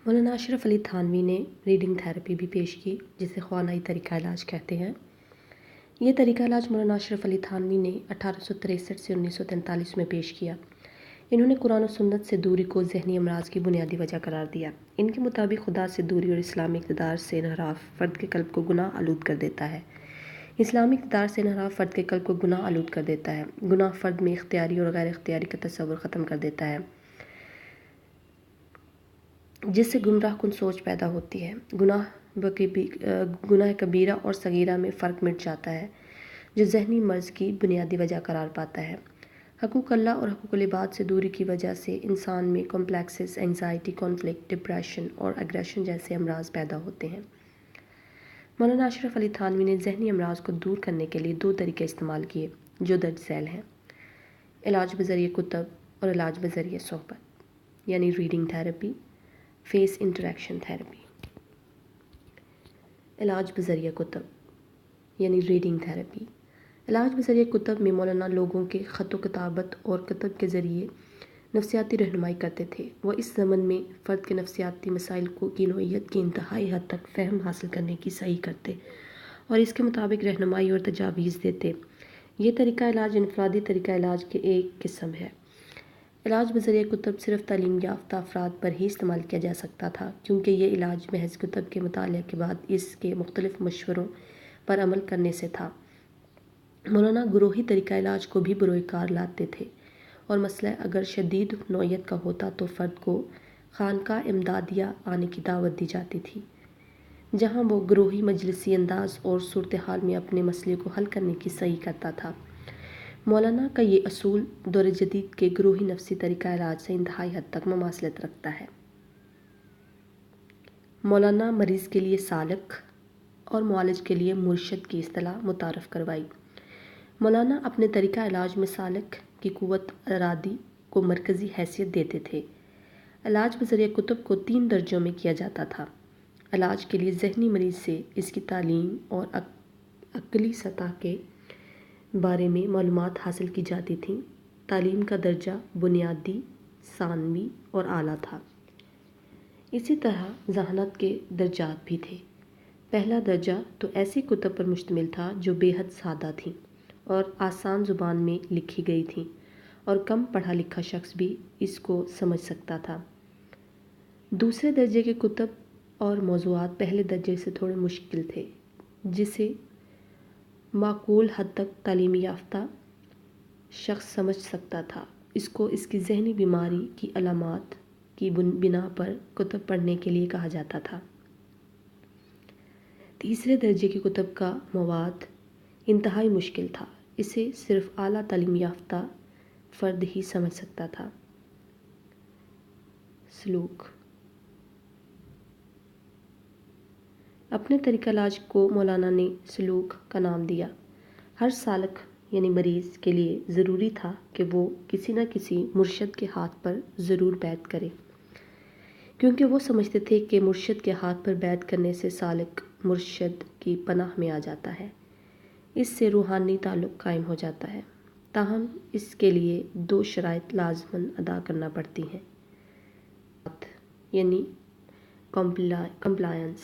مولانا اشرف علی تھانوی نے reading therapy بھی پیش کی، جسے خوانائی طریقہ علاج کہتے ہیں۔ یہ طریقہ علاج مولانا اشرف علی تھانوی نے 1863 سے 1943 میں پیش کیا۔ انہوں نے قرآن و سنت سے دوری کو ذہنی امراض کی بنیادی وجہ قرار دیا۔ ان کے مطابق خدا سے دوری اور اسلامی اقتدار سے انحراف فرد کے قلب کو گناہ آلود کر دیتا ہے۔ اسلامی اقتدار سے انحراف فرد کے قلب کو گناہ آلود کر دیتا ہے۔ گناہ فرد میں اختیاری اور غیر اختیاری کا تصور ختم کر دیتا ہے، جس سے گمراہ کن سوچ پیدا ہوتی ہے۔ گناہ کبیرہ اور صغیرہ میں فرق مٹ جاتا ہے، جو ذہنی مرض کی بنیادی وجہ قرار پاتا ہے۔ حقوق اللہ اور حقوق العباد سے دوری کی وجہ سے انسان میں کمپلیکسز، اینگزائٹی، کانفلکٹ، ڈپریشن اور اگریشن جیسے امراض پیدا ہوتے ہیں۔ مولانا اشرف علی تھانوی نے ذہنی امراض کو دور کرنے کے لیے 2 طریقے استعمال کیے، جو درج ذیل ہیں: علاج بذریعہ کتب اور علاج بذریعہ صحبت، یعنی reading therapy, face interaction therapy. علاج بذریعہ کتب یعنی ریڈنگ تھیراپی۔ علاج بذریعہ کتب میں مولانا لوگوں کے خط و کتابت اور کتب کے ذریعے نفسیاتی رہنمائی کرتے تھے۔ وہ اس ضمن میں فرد کے نفسیاتی مسائل کی نوعیت کی انتہائی حد تک فہم حاصل کرنے کی سعی کرتے اور اس کے مطابق رہنمائی اور تجاویز دیتے۔ یہ طریقہ علاج انفرادی طریقہ علاج کے ایک قسم ہے۔ علاج بذریعہ کتب صرف تعلیم یافتہ افراد پر ہی استعمال کیا جا سکتا تھا، کیونکہ یہ علاج محض کتب کے مطالعہ کے بعد اس کے مختلف مشوروں پر عمل کرنے سے تھا۔ مولانا گروہی طریقہ علاج کو بھی بروئے کار لاتے تھے، اور مسئلہ اگر شدید نوعیت کا ہوتا تو فرد کو خانقاہ امدادیہ آنے کی دعوت دی جاتی تھی، جہاں وہ گروہی مجلسی انداز اور صورتحال میں اپنے مسئلے کو حل کرنے کی سعی کرتا تھا۔ مولانا کا یہ اصول دور جدید کے گروہی نفسی طریقہ علاج سے انتہائی حد تک مماثلت رکھتا ہے۔ مولانا مریض کے لیے سالک اور معالج کے لیے مرشد کی اصطلاح متعارف کروائی۔ مولانا اپنے طریقہ علاج میں سالک کی قوت ارادی کو مرکزی حیثیت دیتے تھے۔ علاج بذریعہ کتب کو 3 درجوں میں کیا جاتا تھا۔ علاج کے لیے ذہنی مریض سے اس کی تعلیم اور عقلی سطح کے بارے میں معلومات حاصل کی جاتی تھیں۔ تعلیم کا درجہ بنیادی، ثانوی اور اعلیٰ تھا۔ اسی طرح ذہانت کے درجات بھی تھے۔ پہلا درجہ تو ایسی کتب پر مشتمل تھا جو بے حد سادہ تھیں اور آسان زبان میں لکھی گئی تھیں، اور کم پڑھا لکھا شخص بھی اس کو سمجھ سکتا تھا۔ دوسرے درجے کے کتب اور موضوعات پہلے درجے سے تھوڑے مشکل تھے، جسے معقول حد تک تعلیم یافتہ شخص سمجھ سکتا تھا۔ اس کو اس کی ذہنی بیماری کی علامات کی بنا پر کتب پڑھنے کے لیے کہا جاتا تھا۔ تیسرے درجے کی کتب کا مواد انتہائی مشکل تھا، اسے صرف اعلیٰ تعلیم یافتہ فرد ہی سمجھ سکتا تھا۔ سلوک۔ اپنے طریقہ علاج کو مولانا نے سلوک کا نام دیا۔ ہر سالک یعنی مریض کے لیے ضروری تھا کہ وہ کسی نہ کسی مرشد کے ہاتھ پر ضرور بیعت کرے، کیونکہ وہ سمجھتے تھے کہ مرشد کے ہاتھ پر بیعت کرنے سے سالک مرشد کی پناہ میں آ جاتا ہے، اس سے روحانی تعلق قائم ہو جاتا ہے۔ تاہم اس کے لیے 2 شرائط لازماً ادا کرنا پڑتی ہیں، یعنی کمپلائنس